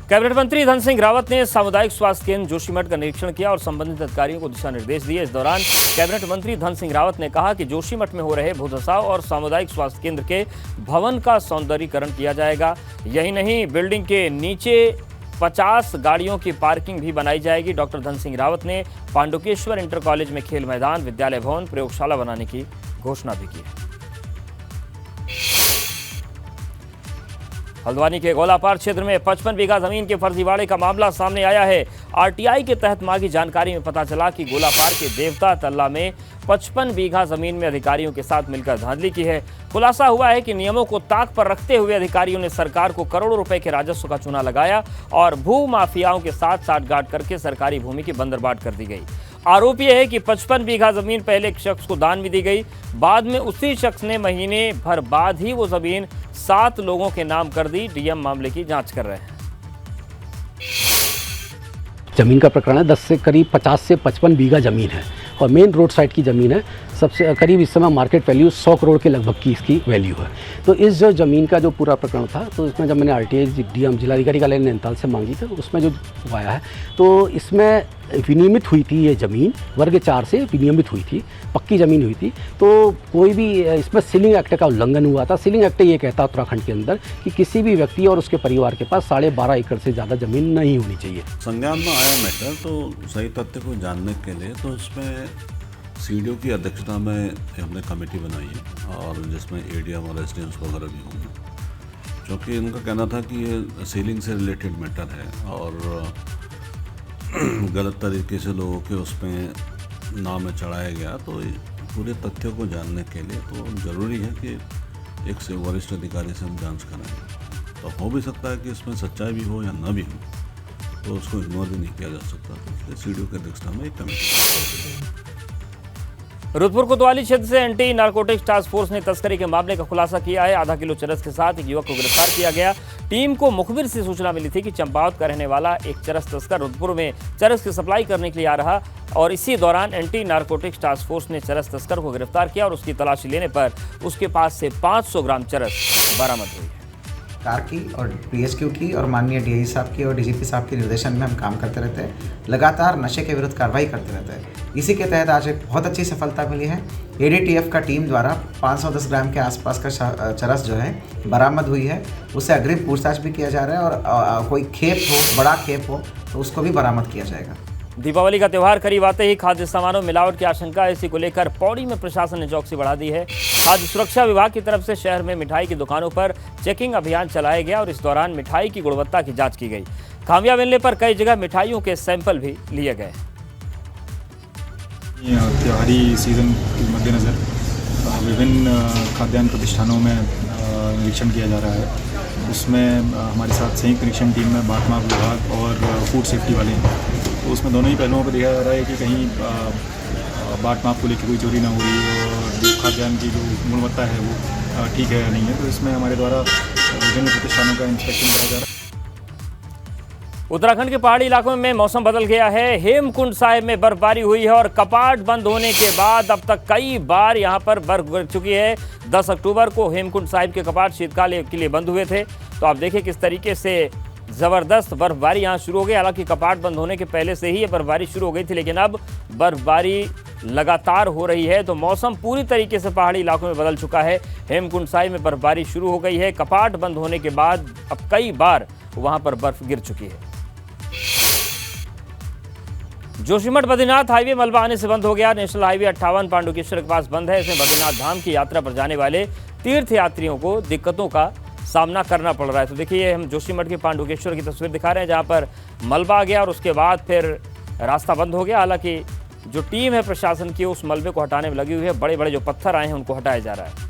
Cabinet मंत्री धन सिंह रावत ने सामुदायिक स्वास्थ्य केंद्र जोशीमठ का निरीक्षण किया और संबंधित अधिकारियों को दिशा निर्देश दिए। इस दौरान कैबिनेट मंत्री धन सिंह रावत ने कहा कि जोशीमठ में हो रहे भूधसाव और सामुदायिक स्वास्थ्य केंद्र के भवन का सौंदर्यीकरण किया जाएगा। यही नहीं, बिल्डिंग के नीचे 50 गाड़ियों की पार्किंग भी बनाई जाएगी। डॉक्टर धन सिंह रावत ने पांडुकेश्वर इंटर कॉलेज में खेल मैदान, विद्यालय भवन, प्रयोगशाला बनाने की घोषणा भी की है। हल्द्वानी के गोलापार क्षेत्र में 55 बीघा जमीन के फर्जीवाड़े का मामला सामने आया है। आरटीआई के तहत मांगी जानकारी में पता चला कि गोलापार के देवता तल्ला में 55 बीघा जमीन में अधिकारियों के साथ मिलकर धांधली की है। खुलासा हुआ है कि नियमों को ताक पर रखते हुए अधिकारियों ने सरकार को करोड़ों रुपए के राजस्व का चूना लगाया और भू माफियाओं के साथ साठगांठ करके सरकारी भूमि की बंदरबाट कर दी गई। आरोप यह है कि 55 बीघा जमीन पहले एक शख्स को दान में दी गई, बाद में उसी शख्स ने महीने भर बाद ही वो जमीन 7 लोगों के नाम कर दी। डीएम मामले की जांच कर रहे हैं। जमीन का प्रकरण है। 10 से करीब 50 से 55 बीघा जमीन है और मेन रोड साइड की ज़मीन है। सबसे करीब इस समय मार्केट वैल्यू 100 करोड़ के लगभग की इसकी वैल्यू है। तो इस जो ज़मीन का जो पूरा प्रकरण था, तो इसमें जब मैंने आरटीआई डीएम जिलाधिकारी कार्यालय नैनीताल से मांगी थी, उसमें जो आया है तो इसमें विनियमित हुई थी ये ज़मीन, वर्ग 4 से विनियमित हुई थी, पक्की ज़मीन हुई थी। तो कोई भी इसमें सीलिंग एक्ट का उल्लंघन हुआ था। सीलिंग एक्ट ये कहता है उत्तराखंड के अंदर कि किसी भी व्यक्ति और उसके परिवार के पास 12.5 एकड़ से ज़्यादा ज़मीन नहीं होनी चाहिए। संज्ञान में आया मैटर, तो सही तथ्य को जानने के लिए तो इसमें सीडीओ की अध्यक्षता में हमने कमेटी बनाई है और जिसमें एडीएम और एसडीएम्स वगैरह भी होंगे, क्योंकि इनका कहना था कि ये सीलिंग से रिलेटेड मैटर है और गलत तरीके से लोगों के उसमें नाम में चढ़ाया गया। तो पूरे तथ्यों को जानने के लिए तो ज़रूरी है कि एक से वरिष्ठ अधिकारी से हम जांच कराएंगे। तो हो भी सकता है कि इसमें सच्चाई भी हो या ना भी हो, तो उसको इग्नोर भी नहीं किया जा सकता। तो सीडीओ की अध्यक्षता में एक कमेटी। रुद्रपुर कोतवाली क्षेत्र से एंटी नारकोटिक्स टास्क फोर्स ने तस्करी के मामले का खुलासा किया है। आधा किलो चरस के साथ एक युवक को गिरफ्तार किया गया। टीम को मुखबिर से सूचना मिली थी कि चंपावत का रहने वाला एक चरस तस्कर रुद्रपुर में चरस की सप्लाई करने के लिए आ रहा और इसी दौरान एंटी नारकोटिक्स टास्क फोर्स ने चरस तस्कर को गिरफ्तार किया और उसकी तलाशी लेने पर उसके पास से 500 ग्राम चरस बरामद हुई है। कार की और पीएसक्यू की और माननीय डीआई साहब की और डीजीपी साहब के निर्देशन में हम काम करते रहते हैं। लगातार नशे के विरुद्ध कार्रवाई करते रहते हैं। इसी के तहत आज एक बहुत अच्छी सफलता मिली है। एडीटीएफ का टीम द्वारा 510 ग्राम के आसपास का चरस जो है बरामद हुई है। उससे अग्रिम पूछताछ भी किया जा रहा है और कोई खेप हो, बड़ा खेप हो, तो उसको भी बरामद किया जाएगा। दीपावली का त्यौहार करीब आते ही खाद्य सामानों में मिलावट की आशंका है। इसी को लेकर पौड़ी में प्रशासन ने चौकसी बढ़ा दी है। खाद्य सुरक्षा विभाग की तरफ से शहर में मिठाई की दुकानों पर चेकिंग अभियान चलाया गया और इस दौरान मिठाई की गुणवत्ता की जांच की गई। खामियां मिलने पर कई जगह मिठाइयों के सैंपल भी लिए गए। त्योहारी सीजन के मद्देनजर विभिन्न खाद्यान्न प्रतिष्ठानों में निरीक्षण किया जा रहा है। उसमें हमारे साथ संयुक्त निरीक्षण टीम में बाट माप विभाग और फूड सेफ्टी वाले हैं। तो उसमें दोनों ही पहलुओं पर देखा जा रहा है कि कहीं बाट माप को लेकर कोई चोरी ना हो रही है और जो खाद्यान्न की जो गुणवत्ता है वो ठीक है या नहीं है। तो इसमें हमारे द्वारा विभिन्न प्रतिष्ठानों का इंस्पेक्शन करा जा रहा है। उत्तराखंड के पहाड़ी इलाकों में मौसम बदल गया है। हेमकुंड साहिब में बर्फबारी हुई है और कपाट बंद होने के बाद अब तक कई बार यहां पर बर्फ गिर चुकी है। 10 अक्टूबर को हेमकुंड साहिब के कपाट शीतकाल के लिए बंद हुए थे। तो आप देखिए किस तरीके से ज़बरदस्त बर्फबारी यहाँ शुरू हो गई। हालांकि कपाट बंद होने के पहले से ही ये बर्फबारी शुरू हो गई थी, लेकिन अब बर्फबारी लगातार हो रही है। तो मौसम पूरी तरीके से पहाड़ी इलाकों में बदल चुका है। हेमकुंड साहिब में बर्फबारी शुरू हो गई है। कपाट बंद होने के बाद अब कई बार वहां पर बर्फ गिर चुकी है। जोशीमठ बद्रीनाथ हाईवे मलबा आने से बंद हो गया। नेशनल हाईवे 58 पांडुकेश्वर के पास बंद है। इसमें बद्रीनाथ धाम की यात्रा पर जाने वाले तीर्थ यात्रियों को दिक्कतों का सामना करना पड़ रहा है। तो देखिए, हम जोशीमठ के पांडुकेश्वर की तस्वीर दिखा रहे हैं जहां पर मलबा आ गया और उसके बाद फिर रास्ता बंद हो गया। हालांकि जो टीम है प्रशासन की उस मलबे को हटाने में लगी हुई है। बड़े बड़े जो पत्थर आए हैं उनको हटाया जा रहा है।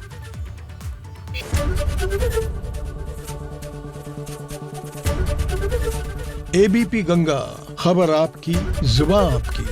एबीपी गंगा, खबर आपकी, जुबान आपकी।